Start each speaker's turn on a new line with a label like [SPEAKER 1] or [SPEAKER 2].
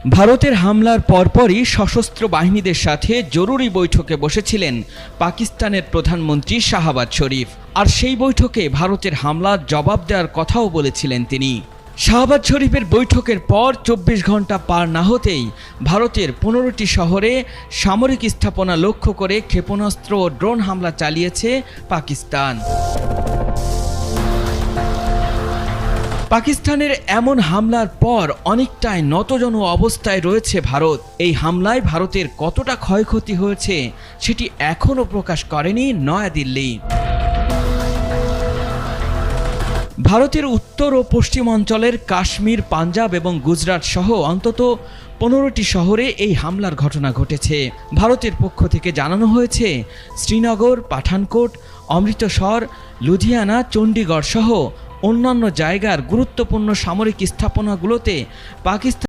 [SPEAKER 1] ভারতের হামলার পরপরই সশস্ত্র বাহিনীদের সাথে জরুরি বৈঠকে বসেছিলেন পাকিস্তানের প্রধানমন্ত্রী শাহবাজ শরীফ। আর সেই বৈঠকে ভারতের হামলার জবাব দেওয়ার কথাও বলেছিলেন তিনি। শাহবাজ শরীফের বৈঠকের পর ২৪ ঘন্টা পার না হতেই ভারতের ১৫টি শহরে সামরিক স্থাপনা লক্ষ্য করে ক্ষেপণাস্ত্র ও ড্রোন হামলা চালিয়েছে পাকিস্তান। পাকিস্তানের এমন হামলার পর অনেকটাই নতজন অবস্থায় রয়েছে ভারত। এই হামলায় ভারতের কতটা ক্ষয়ক্ষতি হয়েছে সেটি এখনও প্রকাশ করেনি নয়াদিল্লি। ভারতের উত্তর ও পশ্চিম অঞ্চলের কাশ্মীর, পাঞ্জাব এবং গুজরাট সহ অন্তত ১৫টি শহরে এই হামলার ঘটনা ঘটেছে। ভারতের পক্ষ থেকে জানানো হয়েছে, শ্রীনগর, পাঠানকোট, অমৃতসর, লুধিয়ানা, চণ্ডীগড় সহ অন্যান্য জায়গার গুরুত্বপূর্ণ সামরিক স্থাপনাগুলোতে পাকিস্তান